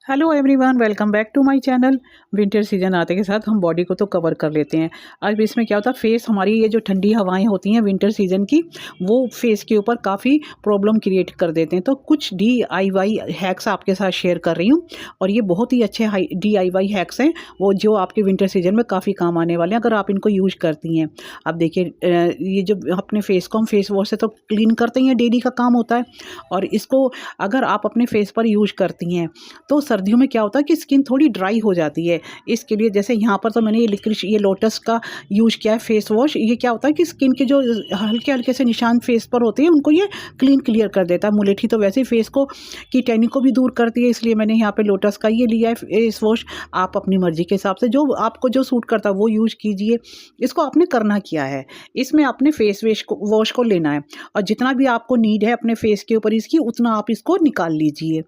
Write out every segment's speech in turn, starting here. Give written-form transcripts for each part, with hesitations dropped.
Hello everyone, welcome back to my channel. Winter season आते के साथ हम बॉडी को तो कवर कर लेते हैं। अब इसमें क्या होता है, फेस हमारी ये जो ठंडी हवाएं होती हैं विंटर सीजन की, वो फेस के ऊपर काफ़ी प्रॉब्लम क्रिएट कर देते हैं। तो कुछ DIY हैक्स आपके साथ शेयर कर रही हूँ और ये बहुत ही अच्छे DIY हैक्स हैं, वो जो आपके विंटर सीजन में काफ़ी काम आने वाले हैं अगर आप इनको यूज करती हैं। अब देखिए, ये जो अपने फेस को हम फेस वॉश से तो क्लीन करते ही हैं, डेली का काम होता है। और इसको अगर आप अपने फेस पर यूज करती हैं तो सर्दियों में क्या होता है कि स्किन थोड़ी ड्राई हो जाती है। इसके लिए जैसे यहाँ पर तो मैंने ये लिक्रिश, ये लोटस का यूज़ किया है फेस वॉश। ये क्या होता है कि स्किन के जो हल्के हल्के से निशान फेस पर होते हैं उनको ये क्लियर कर देता है। मुलेठी तो वैसे ही फेस को की टैनिंग को भी दूर करती है, इसलिए मैंने यहाँ पे लोटस का ये लिया है फेस वॉश। आप अपनी मर्जी के हिसाब से जो आपको जो सूट करता है वो यूज कीजिए। इसको आपने करना क्या है, इसमें अपने फेस वॉश को लेना है और जितना भी आपको नीड है अपने फेस के ऊपर इसकी, उतना आप इसको निकाल लीजिए।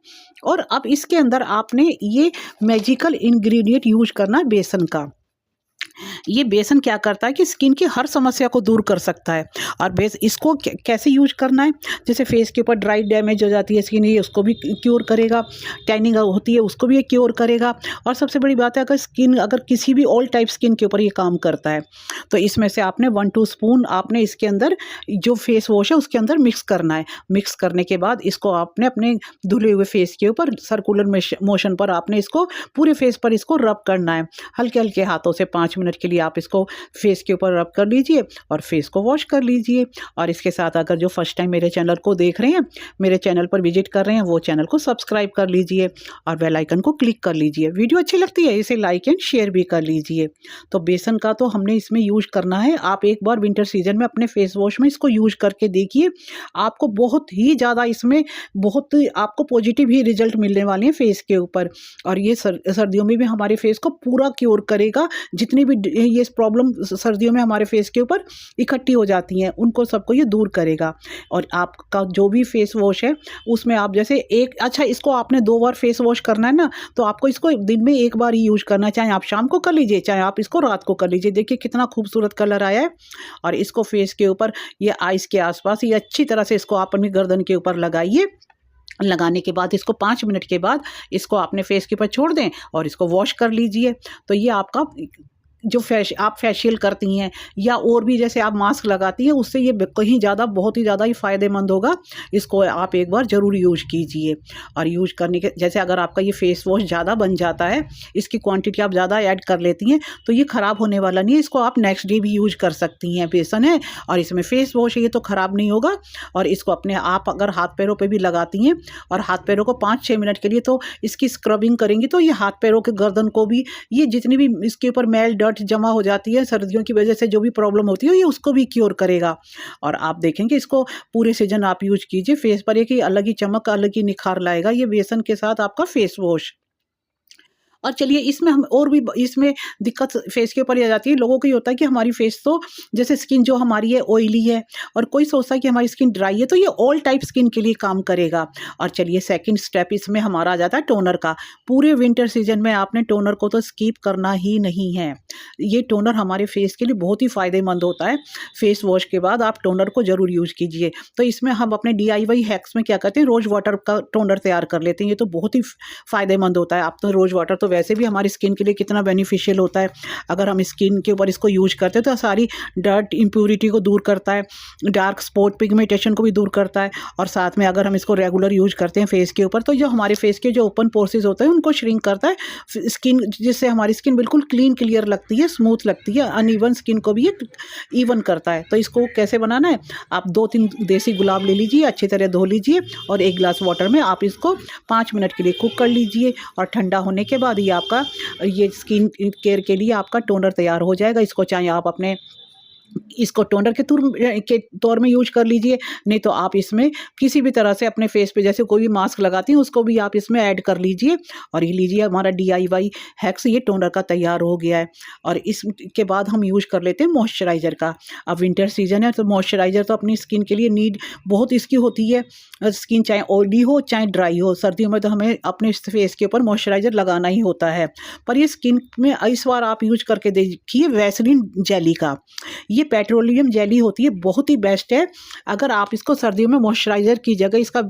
और अब इसके अंदर आपने ये मैजिकल इंग्रेडिएंट यूज करना है, बेसन का। ये बेसन क्या करता है कि स्किन की हर समस्या को दूर कर सकता है। और इसको कैसे यूज करना है, जैसे फेस के ऊपर ड्राई डैमेज हो जाती है स्किन, ये उसको भी क्योर करेगा। टैनिंग होती है उसको भी ये क्योर करेगा। और सबसे बड़ी बात है, अगर किसी भी ऑल टाइप स्किन के ऊपर ये काम करता है तो इसमें से आपने 1-2 स्पून आपने इसके अंदर जो फेस वॉश है उसके अंदर मिक्स करना है। मिक्स करने के बाद इसको आपने अपने धुले हुए फेस के ऊपर सर्कुलर मोशन पर आपने इसको पूरे फेस पर इसको रब करना है। हल्के हल्के हाथों से 5 मिनट के लिए आप इसको फेस के ऊपर रब कर लीजिए और फेस को वॉश कर लीजिए। और इसके साथ अगर जो फर्स्ट टाइम मेरे चैनल को देख रहे हैं, मेरे चैनल पर विजिट कर रहे हैं, वो चैनल को सब्सक्राइब कर लीजिए और बेल आइकन को क्लिक कर लीजिए। वीडियो अच्छी लगती है इसे लाइक एंड शेयर भी कर लीजिए। तो बेसन का तो हमने इसमें यूज करना है। आप एक बार विंटर सीजन में अपने फेस वॉश में इसको यूज करके देखिए, आपको बहुत ही ज़्यादा इसमें बहुत आपको पॉजिटिव ही रिजल्ट मिलने वाले हैं फेस के ऊपर। और ये सर्दियों में भी हमारे फेस को पूरा क्योर करेगा। जितनी भी ये प्रॉब्लम सर्दियों में हमारे फेस के ऊपर इकट्ठी हो जाती हैं उनको सबको ये दूर करेगा। और आपका जो भी फेस वॉश है उसमें आप जैसे इसको आपने 2 बार फेस वॉश करना है ना, तो आपको इसको दिन में 1 बार ही यूज करना है। चाहे आप शाम को कर लीजिए, चाहे आप इसको रात को कर लीजिए। देखिए कितना खूबसूरत कलर आया है। और इसको फेस के ऊपर, ये आइस के आसपास, ये अच्छी तरह से इसको आप अपनी गर्दन के ऊपर लगाइए। लगाने के बाद इसको 5 मिनट के बाद इसको अपने फेस के ऊपर छोड़ दें और इसको वॉश कर लीजिए। तो ये आपका जो आप फेशियल करती हैं या और भी जैसे आप मास्क लगाती हैं, उससे ये कहीं ज़्यादा, बहुत ही ज़्यादा ही फ़ायदेमंद होगा। इसको आप एक बार ज़रूर यूज कीजिए। और यूज करने के जैसे अगर आपका ये फेस वॉश ज़्यादा बन जाता है, इसकी क्वांटिटी आप ज़्यादा ऐड कर लेती हैं, तो ये ख़राब होने वाला नहीं है। इसको आप नेक्स्ट डे भी यूज कर सकती हैं। बेसन है और इसमें फेस वॉश है, ये तो ख़राब नहीं होगा। और इसको अपने आप अगर हाथ पैरों पर भी लगाती हैं और हाथ पैरों को 5-6 मिनट के लिए तो इसकी स्क्रबिंग करेंगी, तो ये हाथ पैरों के गर्दन को भी, ये जितनी भी इसके ऊपर मैल जमा हो जाती है सर्दियों की वजह से, जो भी प्रॉब्लम होती है, ये उसको भी क्योर करेगा। और आप देखेंगे इसको पूरे सीजन आप यूज कीजिए, फेस पर एक ही अलग ही चमक, अलग ही निखार लाएगा ये बेसन के साथ आपका फेस वॉश। और चलिए, इसमें हम और भी इसमें दिक्कत फेस के ऊपर ये आ जाती है। लोगों को ये होता है कि हमारी फेस तो जैसे स्किन जो हमारी है ऑयली है, और कोई सोचता है कि हमारी स्किन ड्राई है, तो ये ऑल टाइप स्किन के लिए काम करेगा। और चलिए, सेकंड स्टेप इसमें हमारा आ जाता है टोनर का। पूरे विंटर सीजन में आपने टोनर को तो स्किप करना ही नहीं है। ये टोनर हमारे फेस के लिए बहुत ही फ़ायदेमंद होता है। फेस वॉश के बाद आप टोनर को ज़रूर यूज कीजिए। तो इसमें हम अपने DIY हैक्स में क्या करते हैं, रोज़ वाटर का टोनर तैयार कर लेते हैं। ये तो बहुत ही फ़ायदेमंद होता है। आप तो रोज़ वाटर तो वैसे भी हमारी स्किन के लिए कितना बेनिफिशियल होता है। अगर हम स्किन के ऊपर इसको यूज करते हैं तो सारी डर्ट इम्प्यूरिटी को दूर करता है, डार्क स्पॉट पिगमेंटेशन को भी दूर करता है। और साथ में अगर हम इसको रेगुलर यूज करते हैं फेस के ऊपर, तो जो हमारे फेस के जो ओपन पोर्सेस होते हैं उनको श्रिंक करता है स्किन, जिससे हमारी स्किन बिल्कुल क्लियर लगती है, स्मूथ लगती है। अनइवन स्किन को भी ये इवन करता है। तो इसको कैसे बनाना है, आप 2-3 देसी गुलाब ले लीजिए, अच्छी तरह धो लीजिए और 1 ग्लास वाटर में आप इसको 5 मिनट के लिए कुक कर लीजिए। और ठंडा होने के बाद ये आपका ये स्किन केयर के लिए आपका टोनर तैयार हो जाएगा। इसको चाहे आप अपने इसको टोनर के तौर में यूज कर लीजिए, नहीं तो आप इसमें किसी भी तरह से अपने फेस पे जैसे कोई भी मास्क लगाती हैं उसको भी आप इसमें ऐड कर लीजिए। और ये लीजिए, हमारा DIY हैक्स ये टोनर का तैयार हो गया है। और इसके बाद हम यूज कर लेते हैं मॉइस्चराइज़र का। अब विंटर सीजन है तो मॉइस्चराइज़र तो अपनी स्किन के लिए नीड बहुत इसकी होती है। स्किन चाहे ऑयली हो चाहे ड्राई हो, सर्दियों में तो हमें अपने फेस के ऊपर मॉइस्चराइज़र लगाना ही होता है। पर ये स्किन में इस बार आप यूज करके देखिए वैसलीन जेली का। ये पेट्रोलियम जेली होती है, बहुत ही बेस्ट है। अगर आप इसको सर्दियों में मॉइस्चराइज़र की जगह इसका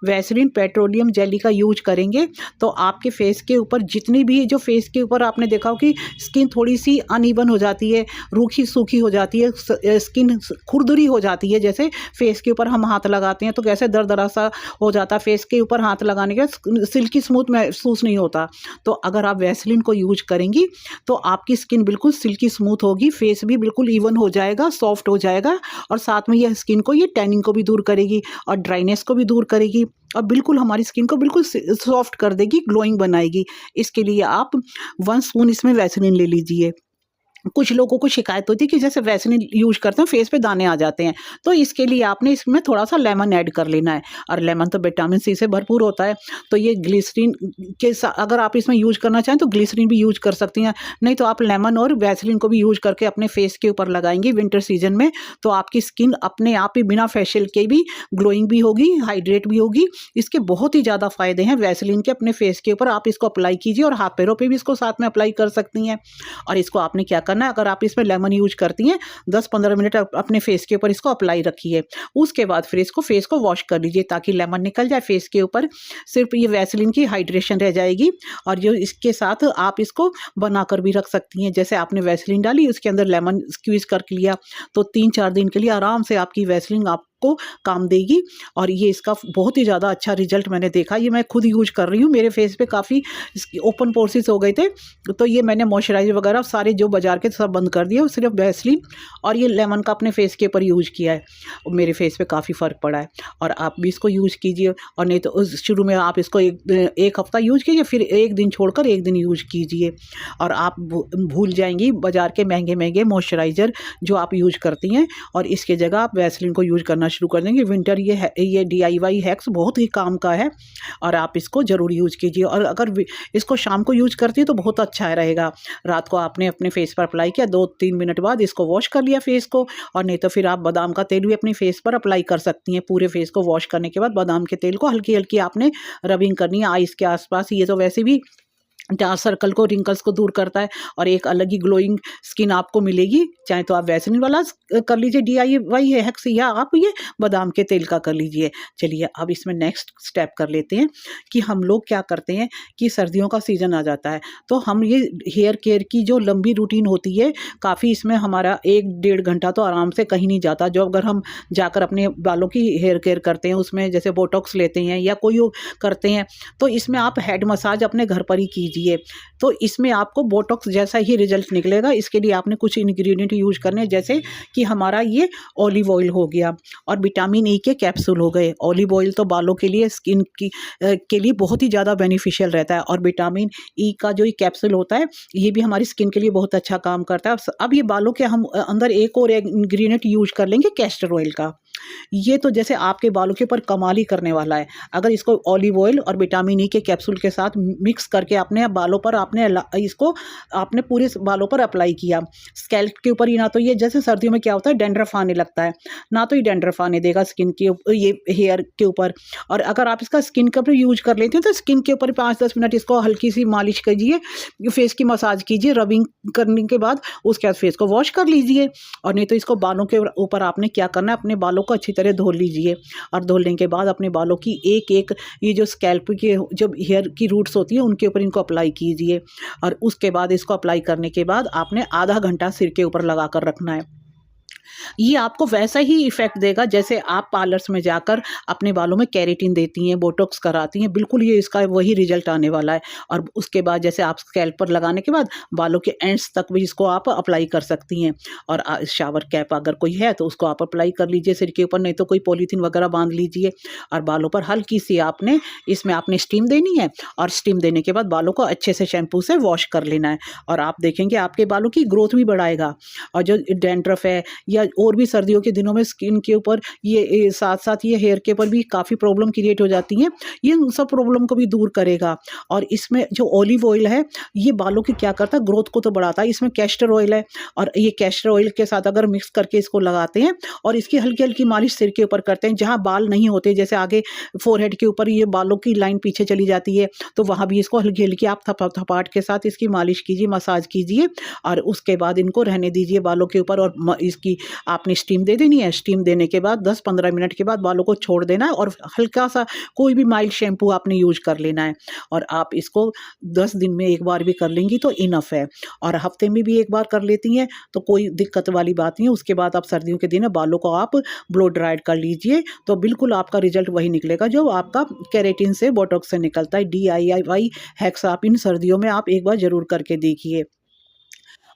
वैसलीन पेट्रोलियम जेली का यूज करेंगे तो आपके फेस के ऊपर जितनी भी जो फेस के ऊपर आपने देखा हो कि स्किन थोड़ी सी अनइवन हो जाती है, रूखी सूखी हो जाती है, स्किन खुरदुरी हो जाती है, जैसे फेस के ऊपर हम हाथ लगाते हैं तो कैसे दरदरा सा हो जाता है, फेस के ऊपर हाथ लगाने के सिल्की स्मूथ महसूस नहीं होता। तो अगर आप वैसलीन को यूज करेंगी तो आपकी स्किन बिल्कुल सिल्की स्मूथ होगी, फेस भी बिल्कुल इवन हो जाएगा, सॉफ्ट हो जाएगा, और साथ में यह स्किन को ये टैनिंग को भी दूर करेगी और ड्राइनेस को भी दूर करेगी और बिल्कुल हमारी स्किन को बिल्कुल सॉफ्ट कर देगी, ग्लोइंग बनाएगी। इसके लिए आप 1 स्पून इसमें वैसलीन ले लीजिए। कुछ लोगों को शिकायत होती है कि जैसे वैसलीन यूज करते हैं फेस पे दाने आ जाते हैं, तो इसके लिए आपने इसमें थोड़ा सा लेमन ऐड कर लेना है, और लेमन तो विटामिन सी से भरपूर होता है। तो ये ग्लिसरीन के साथ अगर आप इसमें यूज करना चाहें तो ग्लिसरीन भी यूज कर सकती हैं, नहीं तो आप लेमन और वैसलीन को भी यूज करके अपने फेस के ऊपर लगाएंगी विंटर सीजन में, तो आपकी स्किन अपने आप ही बिना फेशियल के भी ग्लोइंग भी होगी, हाइड्रेट भी होगी। इसके बहुत ही ज़्यादा फायदे हैं वैसलीन के अपने फेस के ऊपर। आप इसको अप्लाई कीजिए और हाथ पैरों पर भी इसको साथ में अप्लाई कर सकती हैं। और इसको आपने क्या करना है, अगर आप इसमें लेमन यूज करती हैं 10-15 मिनट अपने फेस के ऊपर इसको अप्लाई रखिए। उसके बाद फिर इसको फेस को वॉश कर लीजिए ताकि लेमन निकल जाए फेस के ऊपर, सिर्फ ये वैसलीन की हाइड्रेशन रह जाएगी। और जो इसके साथ आप इसको बनाकर भी रख सकती हैं, जैसे आपने वैसलीन डाली उसके अंदर लेमन स्क्वीज करके लिया तो 3-4 दिन के लिए आराम से आपकी वैसलीन को काम देगी। और ये इसका बहुत ही ज़्यादा अच्छा रिजल्ट मैंने देखा, ये मैं खुद यूज कर रही हूँ, मेरे फेस पे काफ़ी ओपन पोर्सिस हो गए थे, तो ये मैंने मॉइस्चराइजर वगैरह सारे जो बाजार के सब बंद कर दिए, सिर्फ वैसलीन और ये लेमन का अपने फेस के ऊपर यूज किया है, और मेरे फेस पे काफ़ी फ़र्क पड़ा है। और आप भी इसको यूज कीजिए, और नहीं तो शुरू में आप इसको एक हफ्ता यूज कीजिए, फिर एक दिन छोड़कर एक दिन यूज कीजिए, और आप भूल जाएंगी बाजार के महंगे महंगे मॉइस्चराइजर जो आप यूज करती हैं, और इसके जगह आप वैसलीन को यूज करना शुरू कर देंगे। विंटर ये DIY हैक्स बहुत ही काम का है, और आप इसको ज़रूर यूज कीजिए। और अगर इसको शाम को यूज करती है तो बहुत अच्छा रहेगा। रात को आपने अपने फेस पर अप्लाई किया, 2-3 मिनट बाद इसको वॉश कर लिया फेस को, और नहीं तो फिर आप बादाम का तेल भी अपने फेस पर अप्लाई कर सकती हैं। पूरे फेस को वॉश करने के बाद बादाम के तेल को हल्की हल्की आपने रबिंग करनी है आईज के आसपास। ये तो वैसे भी डार्क सर्कल को, रिंकल्स को दूर करता है, और एक अलग ही ग्लोइंग स्किन आपको मिलेगी। चाहे तो आप वैसलीन वाला कर लीजिए DIY हैक्स, या आप ये बादाम के तेल का कर लीजिए। चलिए अब इसमें नेक्स्ट स्टेप कर लेते हैं कि हम लोग क्या करते हैं कि सर्दियों का सीज़न आ जाता है तो हम ये हेयर केयर की जो लंबी रूटीन होती है, काफ़ी इसमें हमारा 1-1.5 घंटा तो आराम से कहीं नहीं जाता। जो अगर हम जाकर अपने बालों की हेयर केयर करते हैं, उसमें जैसे बोटॉक्स लेते हैं या कोई करते हैं, तो इसमें आप हेड मसाज अपने घर पर ही कीजिए, तो इसमें आपको बोटॉक्स जैसा ही रिजल्ट निकलेगा। इसके लिए आपने कुछ इंग्रेडिएंट यूज करने हैं, जैसे कि हमारा ये ऑलिव ऑयल हो गया और विटामिन ई के कैप्सूल हो गए। ऑलिव ऑयल तो बालों के लिए, स्किन की के लिए बहुत ही ज़्यादा बेनिफिशियल रहता है, और विटामिन ई का जो ये कैप्सूल होता है ये भी हमारी स्किन के लिए बहुत अच्छा काम करता है। अब ये बालों के हम अंदर एक और इंग्रेडिएंट यूज कर लेंगे कैस्टर ऑयल का। ये तो जैसे आपके बालों के ऊपर कमाल ही करने वाला है। अगर इसको ऑलिव ऑयल और विटामिन ई के कैप्सूल के साथ मिक्स करके अपने बालों पर इसको आपने पूरे बालों पर अप्लाई किया, स्कैल्प के ऊपर ही, ना तो ये जैसे सर्दियों में क्या होता है डैंड्रफ आने लगता है, ना तो ये डैंड्रफ आने देगा स्किन के ये हेयर के ऊपर। और अगर आप इसका स्किन के ऊपर यूज कर लेते हैं तो स्किन के ऊपर 5-10 मिनट इसको हल्की सी मालिश कीजिए, फेस की मसाज कीजिए, रबिंग करने के बाद उसके बाद फेस को वॉश कर लीजिए। और नहीं तो इसको बालों के ऊपर आपने क्या करना है, अपने बालों को अच्छी तरह धो लीजिए, और धोने के बाद अपने बालों की एक ये जो स्कैल्प के जब हेयर की रूट्स होती है उनके ऊपर इनको अप्लाई कीजिए। और उसके बाद इसको अप्लाई करने के बाद आपने आधा घंटा सिर के ऊपर लगा कर रखना है। ये आपको वैसा ही इफेक्ट देगा जैसे आप पार्लर्स में जाकर अपने बालों में केराटिन देती हैं, बोटॉक्स कराती हैं, बिल्कुल ये इसका वही रिजल्ट आने वाला है। और उसके बाद जैसे आप स्कैल्प पर लगाने के बाद बालों के एंड्स तक भी इसको आप अप्लाई कर सकती हैं। और शावर कैप अगर कोई है तो उसको आप अप्लाई कर लीजिए सिर के ऊपर, नहीं तो कोई पॉलीथीन वगैरह बांध लीजिए। और बालों पर हल्की सी इसमें आपने स्टीम देनी है, और स्टीम देने के बाद बालों को अच्छे से शैम्पू से वॉश कर लेना है। और आप देखेंगे आपके बालों की ग्रोथ भी बढ़ाएगा। और जो डैंड्रफ है या और भी सर्दियों के दिनों में स्किन के ऊपर ये साथ साथ ये हेयर के ऊपर भी काफ़ी प्रॉब्लम क्रिएट हो जाती हैं, ये उन सब प्रॉब्लम को भी दूर करेगा। और इसमें जो ऑलिव ऑयल है ये बालों की क्या करता है, ग्रोथ को तो बढ़ाता है। इसमें कैस्टर ऑयल है, और ये कैस्टर ऑयल के साथ अगर मिक्स करके इसको लगाते हैं और इसकी हल्की हल्की मालिश सिर के ऊपर करते हैं, जहाँ बाल नहीं होते, जैसे आगे फोरहेड के ऊपर ये बालों की लाइन पीछे चली जाती है, तो वहाँ भी इसको हल्की हल्की आप थपाट के साथ इसकी मालिश कीजिए, मसाज कीजिए, और उसके बाद इनको रहने दीजिए बालों के ऊपर। और इसकी आपने स्टीम दे देनी है। स्टीम देने के बाद 10-15 मिनट के बाद बालों को छोड़ देना है और हल्का सा कोई भी माइल्ड शैम्पू आपने यूज कर लेना है और आप इसको 10 दिन में एक बार भी कर लेंगी तो इनफ है। और हफ्ते में भी एक बार कर लेती हैं तो कोई दिक्कत वाली बात नहीं है। उसके बाद आप सर्दियों के दिन बालों को आप ब्लो ड्राइड कर लीजिए तो बिल्कुल आपका रिजल्ट वही निकलेगा जो आपका केराटिन से, बोटॉक्स से निकलता है। DIY हैक्स आप इन सर्दियों में आप एक बार ज़रूर करके देखिए।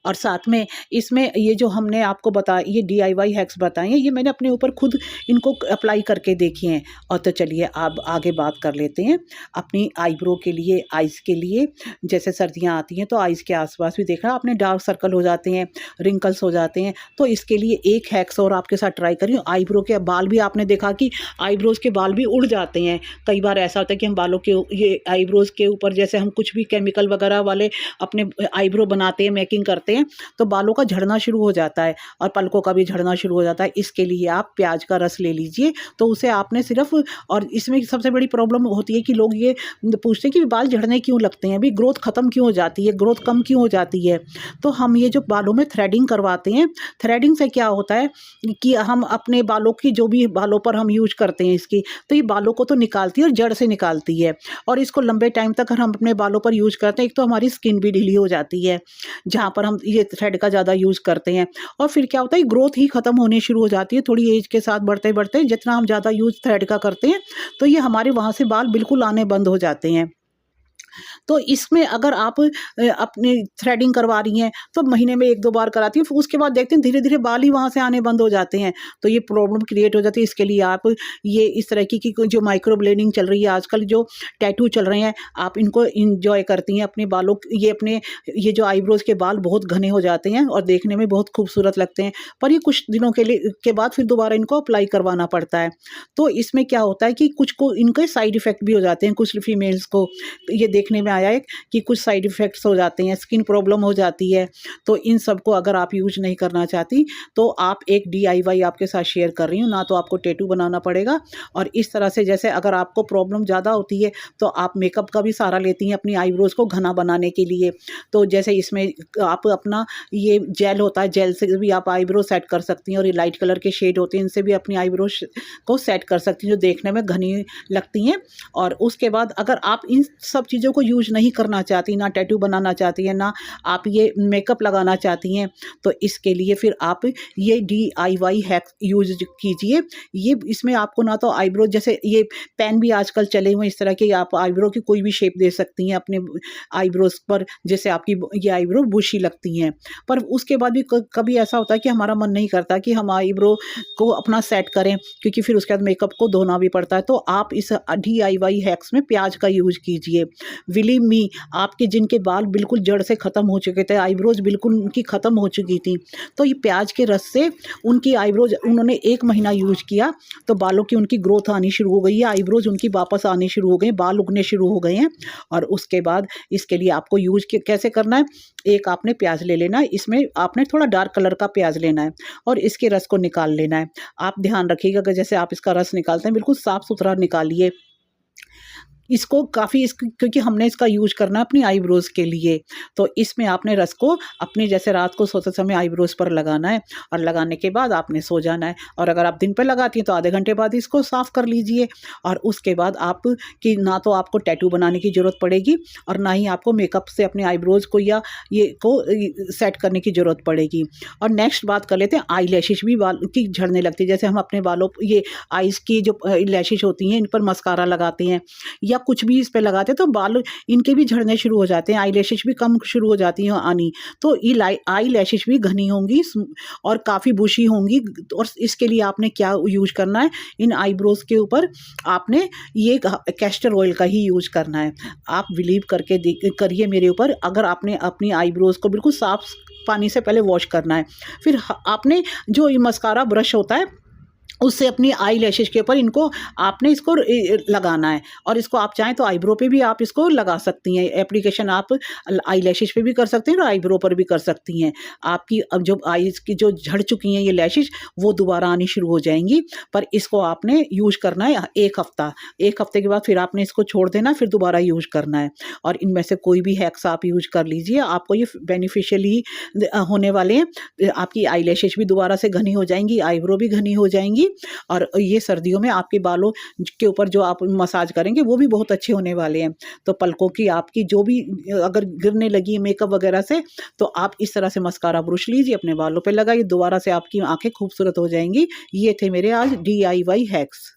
और साथ में इसमें ये जो हमने आपको बताया, ये DIY हैक्स बताए हैं, ये मैंने अपने ऊपर खुद इनको अप्लाई करके देखे हैं। और तो चलिए अब आगे बात कर लेते हैं अपनी आईब्रो के लिए, आइज़ के लिए। जैसे सर्दियाँ आती हैं तो आइज़ के आसपास भी देखा आपने डार्क सर्कल हो जाते हैं, रिंकल्स हो जाते हैं, तो इसके लिए एक हैक्स और आपके साथ ट्राई करिए। आईब्रो के बाल भी आपने देखा कि आईब्रोज़ के बाल भी उड़ जाते हैं। कई बार ऐसा होता है कि हम बालों के ये आईब्रोज़ के ऊपर जैसे हम कुछ भी केमिकल वगैरह वाले अपने आईब्रो बनाते हैं, मेकिंग करते हैं, तो बालों का झड़ना शुरू हो जाता है और पलकों का भी झड़ना शुरू हो जाता है। इसके लिए आप प्याज का रस ले लीजिए तो उसे आपने सिर्फ, और इसमें सबसे बड़ी प्रॉब्लम होती है कि लोग ये पूछते हैं कि बाल झड़ने क्यों लगते हैं, अभी ग्रोथ खत्म क्यों हो जाती है, ग्रोथ कम क्यों हो जाती है। तो हम ये जो बालों में थ्रेडिंग करवाते हैं, थ्रेडिंग से क्या होता है कि हम अपने बालों की जो भी बालों पर हम यूज करते हैं इसकी, तो ये बालों को तो निकालती है और जड़ से निकालती है। और इसको लंबे टाइम तक हम अपने बालों पर यूज करते हैं, एक तो हमारी स्किन भी ढीली हो जाती है जहाँ पर हम ये थ्रेड का ज़्यादा यूज़ करते हैं। और फिर क्या होता है, ग्रोथ ही ख़त्म होनी शुरू हो जाती है थोड़ी एज के साथ बढ़ते बढ़ते। जितना हम ज़्यादा यूज़ थ्रेड का करते हैं तो ये हमारे वहाँ से बाल बिल्कुल आने बंद हो जाते हैं। तो इसमें अगर आप अपनी थ्रेडिंग करवा रही हैं तो महीने में 1-2 बार कराती हैं, फिर उसके बाद देखते हैं धीरे-धीरे बाल ही वहाँ से आने बंद हो जाते हैं, तो ये प्रॉब्लम क्रिएट हो जाती है। इसके लिए आप ये इस तरह की जो माइक्रो ब्लेडिंग चल रही है आजकल, जो टैटू चल रहे हैं, आप इनको एन्जॉय करती हैं अपने बालों, ये अपने ये जो आईब्रोज़ के बाल बहुत घने हो जाते हैं और देखने में बहुत खूबसूरत लगते हैं, पर ये कुछ दिनों के बाद फिर दोबारा इनको अप्लाई करवाना पड़ता है। तो इसमें क्या होता है कि कुछ को इनके साइड इफ़ेक्ट भी हो जाते हैं, कुछ फीमेल्स को ये देखने में आया है कि कुछ साइड इफ़ेक्ट्स हो जाते हैं, स्किन प्रॉब्लम हो जाती है। तो इन सब को अगर आप यूज़ नहीं करना चाहती तो आप एक DIY आपके साथ शेयर कर रही हूँ, ना तो आपको टैटू बनाना पड़ेगा। और इस तरह से जैसे अगर आपको प्रॉब्लम ज़्यादा होती है तो आप मेकअप का भी सहारा लेती हैं अपनी आईब्रोज़ को घना बनाने के लिए। तो जैसे इसमें आप अपना ये जेल होता है, जेल से भी आप आईब्रो सेट कर सकती हैं, और ये लाइट कलर के शेड होते हैं, इनसे भी अपनी आईब्रो को सेट कर सकती हैं जो देखने में घनी लगती हैं। और उसके बाद अगर आप इन सब चीज़ों को यूज़ नहीं करना चाहती, ना टैटू बनाना चाहती हैं, ना आप ये मेकअप लगाना चाहती हैं, तो इसके लिए फिर आप ये DIY हैक यूज़ कीजिए। ये इसमें आपको ना तो आईब्रो, जैसे ये पेन भी आजकल चले हुए हैं इस तरह के, आप आईब्रो की कोई भी शेप दे सकती हैं अपने आईब्रोज़ पर, जैसे आपकी ये आईब्रो बुशी लगती हैं। पर उसके बाद भी कभी ऐसा होता है कि हमारा मन नहीं करता कि हम आईब्रो को अपना सेट करें, क्योंकि फिर उसके बाद मेकअप को धोना भी पड़ता है। तो आप इस DIY हैक्स में प्याज का यूज़ कीजिए। बिलीव मी, आपके जिनके बाल बिल्कुल जड़ से ख़त्म हो चुके थे, आईब्रोज़ बिल्कुल उनकी ख़त्म हो चुकी थी, तो ये प्याज के रस से उनकी आईब्रोज़ उन्होंने 1 महीना यूज़ किया तो बालों की उनकी ग्रोथ आनी शुरू हो गई है, आईब्रोज़ उनकी वापस आनी शुरू हो गई, बाल उगने शुरू हो गए हैं। और उसके बाद इसके लिए आपको यूज़ कैसे करना है, एक आपने प्याज ले लेना है, इसमें आपने थोड़ा डार्क कलर का प्याज लेना है और इसके रस को निकाल लेना है। आप ध्यान रखिएगा कि जैसे आप इसका रस निकालते हैं बिल्कुल साफ़-सुथरा निकालिए इसको, काफ़ी क्योंकि हमने इसका यूज़ करना है अपनी आईब्रोज़ के लिए। तो इसमें आपने रस को अपनी जैसे रात को सोते समय आईब्रोज़ पर लगाना है और लगाने के बाद आपने सो जाना है। और अगर आप दिन पे लगाती हैं तो आधे घंटे बाद इसको साफ़ कर लीजिए। और उसके बाद आप कि ना तो आपको टैटू बनाने की ज़रूरत पड़ेगी और ना ही आपको मेकअप से अपने आईब्रोज़ को या ये को सेट करने की ज़रूरत पड़ेगी। और नेक्स्ट बात कर लेते हैं, आई लैशेज़ भी बाल की झड़ने लगती है। जैसे हम अपने बालों ये आईज़ की जो लैशेज़ होती हैं इन पर मस्कारा लगाते हैं या कुछ भी इस पे लगाते हैं तो बाल इनके भी झड़ने शुरू हो जाते हैं, आई लैशेज भी कम शुरू हो जाती हैं आनी। तो ये आई लैशेज भी घनी होंगी और काफ़ी बुशी होंगी। और इसके लिए आपने क्या यूज करना है, इन आईब्रोज के ऊपर आपने ये कैस्टर ऑयल का ही यूज करना है। आप बिलीव करके करिए मेरे ऊपर, अगर आपने अपनी आईब्रोज को बिल्कुल साफ पानी से पहले वॉश करना है, फिर आपने जो ये मस्कारा ब्रश होता है उससे अपनी आई लैशेज़ के ऊपर इनको आपने इसको लगाना है, और इसको आप चाहें तो आईब्रो पे भी आप इसको लगा सकती हैं। एप्लीकेशन आप आई लैशेज़ पे भी कर सकती हैं और आईब्रो पर भी कर सकती हैं। आपकी अब जो आईज़ की जो झड़ चुकी हैं ये लैशेज़, वो दोबारा आनी शुरू हो जाएँगी। पर इसको आपने यूज़ करना है 1 हफ़्ता। 1 हफ़्ते के बाद फिर आपने इसको छोड़ देना है, फिर दोबारा यूज़ करना है। और इनमें से कोई भी हैक्स आप यूज़ कर लीजिए, आपको ये बेनिफिशियल ही होने वाले हैं। आपकी आई लैशेज़ भी दोबारा से घनी हो जाएँगी, आईब्रो भी घनी हो जाएँगी, और ये सर्दियों में आपके बालों के ऊपर जो आप मसाज करेंगे वो भी बहुत अच्छे होने वाले हैं। तो पलकों की आपकी जो भी अगर गिरने लगी है मेकअप वगैरह से, तो आप इस तरह से मस्कारा ब्रश लीजिए, अपने बालों पे लगाइए, दोबारा से आपकी आँखें खूबसूरत हो जाएँगी। ये थे मेरे आज DIY हैक्स।